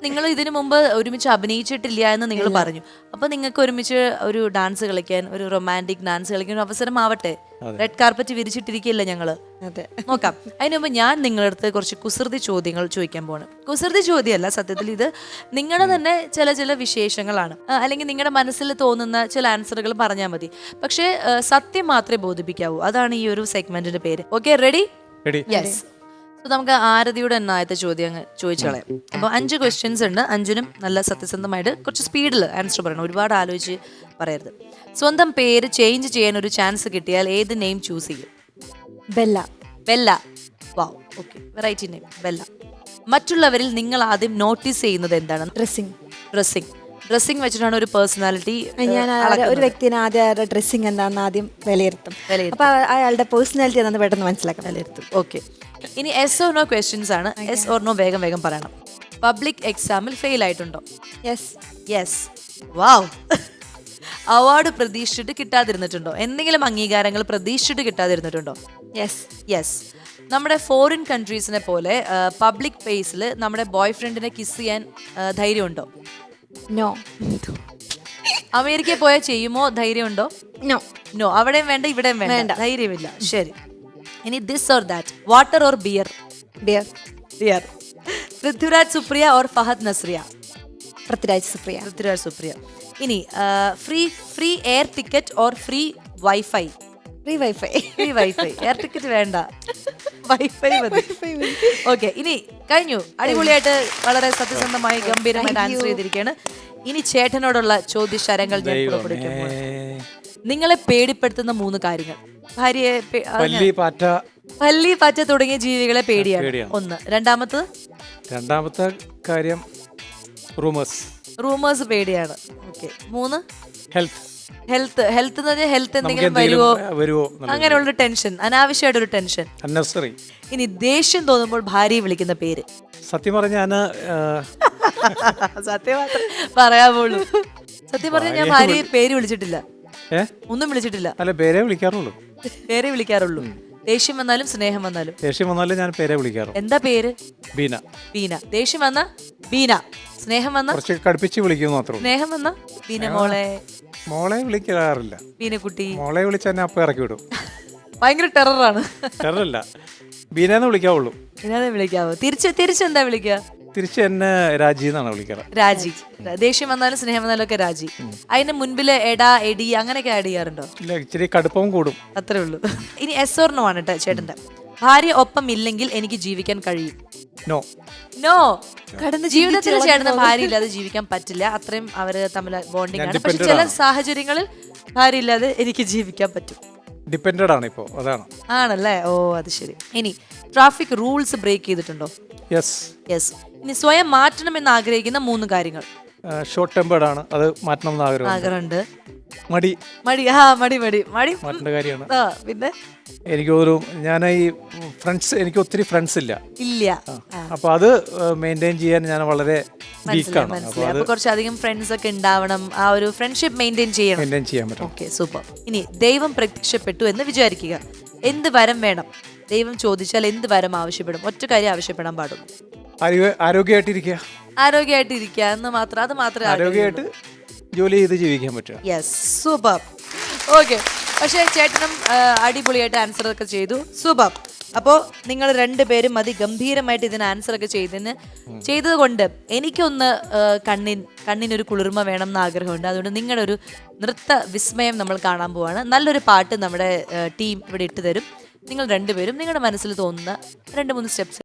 നിങ്ങൾ ഇതിനു മുമ്പ് ഒരുമിച്ച് അഭിനയിച്ചിട്ടില്ല എന്ന് നിങ്ങൾ പറഞ്ഞു. അപ്പൊ നിങ്ങൾക്ക് ഒരുമിച്ച് ഒരു ഡാൻസ് കളിക്കാൻ, ഒരു റൊമാൻറ്റിക് ഡാൻസ് കളിക്കാൻ ഒരു അവസരം ആവട്ടെ. റെഡ് കാർപ്പറ്റ് വിരിച്ചിട്ടിരിക്കില്ല ഞങ്ങള്. അതെ, നോക്കാം. അതിനു മുമ്പ് ഞാൻ നിങ്ങളുടെ അടുത്ത് കുറച്ച് കുസൃതി ചോദ്യങ്ങൾ ചോദിക്കാൻ പോവാണ്. കുസൃതി ചോദ്യമല്ല, സത്യത്തിൽ ഇത് നിങ്ങളുടെ തന്നെ ചില വിശേഷങ്ങളാണ്, അല്ലെങ്കിൽ നിങ്ങളുടെ മനസ്സിൽ തോന്നുന്ന ചില ആൻസറുകൾ പറഞ്ഞാൽ മതി. പക്ഷേ സത്യം മാത്രമേ ബോധിപ്പിക്കാവൂ. അതാണ് ഈ ഒരു സെഗ്മെന്റിന്റെ പേര്. Okay, ready? യെസ്. സോ നമുക്ക് ആരതിയുടെ തന്നെ ആദ്യത്തെ ചോദ്യം അങ്ങ് ചോദിച്ചോളാം. അപ്പോൾ 5 ക്വസ്റ്റ്യൻസ് ഉണ്ട്. 5നും നല്ല സത്യസന്ധമായിട്ട് കുറച്ച് സ്പീഡിൽ ആൻസർ പറയണം, ഒരുപാട് ആലോചിച്ച് പറയരുത്. സ്വന്തം പേര് ചേഞ്ച് ചെയ്യാൻ ഒരു ചാൻസ് കിട്ടിയാൽ ഏത് നെയിം ചൂസ് ചെയ്യും? ബെല്ല. ബെല്ല. വാവ്, ഓക്കെ, വെറൈറ്റി നെയിം, ബെല്ല. മറ്റുള്ളവരിൽ നിങ്ങൾ ആദ്യം നോട്ടീസ് ചെയ്യുന്നത് എന്താണ്? ഡ്രസ്സിംഗ് വെച്ചിട്ടാണ് ഒരു പേഴ്സണാലിറ്റി. ഞാൻ ഒരു വ്യക്തിനെ ആദ്യം ഡ്രസ്സിങ് എന്താണെന്ന് ആദ്യം വിലയിരുത്തും. അപ്പൊ അയാളുടെ പേഴ്സണാലിറ്റി എന്താണെന്ന് പെട്ടെന്ന് മനസ്സിലാക്കാൻ വിലയിരുത്തും. ഓക്കെ, ഇനി എസ് ഓർ നോ ക്വസ്റ്റ്യൻസ് ആണ്. എസ് ഓർ നോ വേഗം വേഗം പറയണം. പബ്ലിക് എക്സാമിൽ ഫെയിൽ ആയിട്ടുണ്ടോ? യെസ്. വാവ്. അവാർഡ് പ്രതീക്ഷിച്ചിട്ട് കിട്ടാതിരുന്നിട്ടുണ്ടോ? എന്തെങ്കിലും അംഗീകാരങ്ങൾ പ്രതീക്ഷിച്ചിട്ട് കിട്ടാതിരുന്നിട്ടുണ്ടോ? യെസ്. നമ്മുടെ ഫോറിൻ കൺട്രീസിനെ പോലെ പബ്ലിക് പ്ലേസിൽ നമ്മുടെ ബോയ് ഫ്രണ്ടിനെ കിസ് ചെയ്യാൻ ധൈര്യമുണ്ടോ? നോ. അമേരിക്കയിൽ പോയാൽ ചെയ്യുമോ? ധൈര്യമുണ്ടോ? നോ. അവിടെയും വേണ്ട ഇവിടെയും വേണ്ട, ധൈര്യമില്ല. ശരി. ഇനി this or that, water or beer? Beer. Prithviraj Supriya or Fahad Nazriya? Prithviraj Supriya. ഇനി free air ticket or free wifi? Free wifi. Air ticket വേണ്ട, വൈഫൈ മതി. ഓക്കെ, ഇനി കഴിഞ്ഞു. അടിപൊളിയായിട്ട് വളരെ സത്യസന്ധമായി ഗംഭീരമായിട്ട് ആൻസർ ചെയ്തിരിക്കുകയാണ്. ഇനി ചേട്ടനോടുള്ള ചോദ്യശരങ്ങൾ ഞാൻ പുറപ്പെടുവിക്കുമ്പോൾ, നിങ്ങളെ പേടിപ്പെടുത്തുന്ന 3 കാര്യങ്ങൾ. ഭാര്യയെ, പല്ലി, പാറ്റ തുടങ്ങിയ ജീവികളെ പേടിയാണ് ഒന്ന്. രണ്ടാമത്തെ കാര്യം റൂമേഴ്സ് പേടിയാണ്. ഓക്കെ. 3 ഹെൽത്ത് എന്ന് പറഞ്ഞാൽ ഹെൽത്ത് എന്തെങ്കിലും വരുമോ അങ്ങനെയുള്ള ടെൻഷൻ, അനാവശ്യമായിട്ടൊരു ടെൻഷൻ. ഇനി ദേഷ്യം തോന്നുമ്പോൾ ഭാര്യയെ വിളിക്കുന്ന പേര്? സത്യം പറഞ്ഞ സത്യം മാത്രമേ പറയാവുള്ളൂ. സത്യം പറഞ്ഞ ഞാൻ ഭാര്യയെ പേര് വിളിച്ചിട്ടില്ല, ഒന്നും വിളിച്ചിട്ടില്ല. അല്ല, പേരേ വിളിക്കാറുള്ളൂ. ദേഷ്യം വന്നാലും സ്നേഹം വന്നാലും ഞാൻ പേരെ വിളിക്കാറുള്ളൂ. എന്താ പേര്? ബീന. ദേഷ്യം വന്ന ബീന, സ്നേഹം വന്ന കുറച്ച് കടുപ്പിച്ച് വിളിക്കുന്നു മാത്രമേ. സ്നേഹം വന്ന ബീന മോളെ വിളിക്കാറില്ല. ബീനക്കുട്ടി. മോളെ വിളിച്ച് എന്നെ അപ്പൊ ഇറക്കി വിടും. ഭയങ്കര ടെററാണ്. ടെററല്ല, ബീനെന്ന് വിളിക്കാവുള്ളൂ. വിളിക്കാവോ? തിരിച്ചെന്താ വിളിക്കുക? തിരിച്ച് എന്നെ രാജി എന്നാണ് വിളിക്കാറ്. രാജി. ദേഷ്യം വന്നാലും സ്നേഹം വന്നാലും ഒക്കെ രാജി. അതിന് മുൻപില് എടാ, എടി അങ്ങനെയൊക്കെ ആഡ് ചെയ്യാറുണ്ടോ? ഇല്ല, ഇച്ചിരി കടുപ്പവും കൂടും, അത്രേ ഉള്ളൂ. ഇനി എസ് ഓർ നോ ആണ് കേട്ടോ ചേട്ടന്റെ. ഭാര്യ ഒപ്പം ഇല്ലെങ്കിൽ എനിക്ക് ജീവിക്കാൻ കഴിയും? നോ. ജീവിതത്തിൽ ചേട്ടന് ഭാര്യ ഇല്ലാതെ ജീവിക്കാൻ പറ്റില്ല. അത്രയും അവര് തമ്മിൽ ബോണ്ടിങ് ആണ്. പക്ഷെ ചില സാഹചര്യങ്ങളിൽ ഭാര്യ ഇല്ലാതെ എനിക്ക് ജീവിക്കാൻ പറ്റും. ഡിപെൻഡഡ് ആണ് ഇപ്പോ, അതാണ്. ആണല്ലേ? ഓ, അത് ശരി. ഇനി ട്രാഫിക് റൂൾസ് ബ്രേക്ക് ചെയ്തിട്ടുണ്ടോ? യെസ്. ഇനി സ്വയം മാറ്റണമെന്ന് ആഗ്രഹിക്കുന്ന 3 കാര്യങ്ങൾ? ഷോർട്ട് ടെമ്പേർഡ് ആണ്, അത് മാറ്റണം എന്ന് ആഗ്രഹമുണ്ട്. മടി. കാര്യമാണ്. പിന്നെ എനിക്ക് ഞാൻ ഈ എനിക്ക് ഒത്തിരി ഫ്രണ്ട്സ് ഇല്ല. അപ്പൊ അത് മെയിൻറ്റെയിൻ ചെയ്യാൻ ഞാൻ വളരെ വീക്കാണ്. അപ്പൊ കുറച്ചധികം ഫ്രണ്ട്സ് ഒക്കെ ഉണ്ടാവണം, ആ ഒരു ഫ്രണ്ട്ഷിപ്പ് മെയിൻറ്റെയിൻ ചെയ്യാൻ പറ്റും. Okay, super. ഇനി ദൈവം പ്രത്യക്ഷപ്പെട്ടു എന്ന് വിചാരിക്കുക, എന്ത് വരം വേണം? ദൈവം ചോദിച്ചാൽ എന്ത് വരം ആവശ്യപ്പെടും? ഒറ്റ കാര്യം ആവശ്യപ്പെടാൻ പാടുള്ളൂ. ആരോഗ്യമായിട്ടിരിക്കുക എന്ന് മാത്രം. അത് മാത്രമേ ആരോഗ്യമായിട്ട് ജോലി ചെയ്ത് ജീവിക്കാൻ പറ്റുക. Yes, super. ഓക്കെ, പക്ഷേ ചേട്ടനും അടിപൊളിയായിട്ട് ആൻസർ ഒക്കെ ചെയ്തു. സൂപ്പർ. അപ്പോൾ നിങ്ങൾ 2 പേരും അതിഗംഭീരമായിട്ട് ഇതിന് ആൻസർ ഒക്കെ ചെയ്തത് കൊണ്ട് എനിക്കൊന്ന് കണ്ണിനൊരു കുളിർമ വേണം എന്ന് ആഗ്രഹമുണ്ട്. അതുകൊണ്ട് നിങ്ങളുടെ ഒരു നൃത്ത വിസ്മയം നമ്മൾ കാണാൻ പോവാണ്. നല്ലൊരു പാട്ട് നമ്മുടെ ടീം ഇവിടെ ഇട്ട് തരും. നിങ്ങൾ 2 പേരും നിങ്ങളുടെ മനസ്സിൽ തോന്നുന്ന 2-3 സ്റ്റെപ്സ്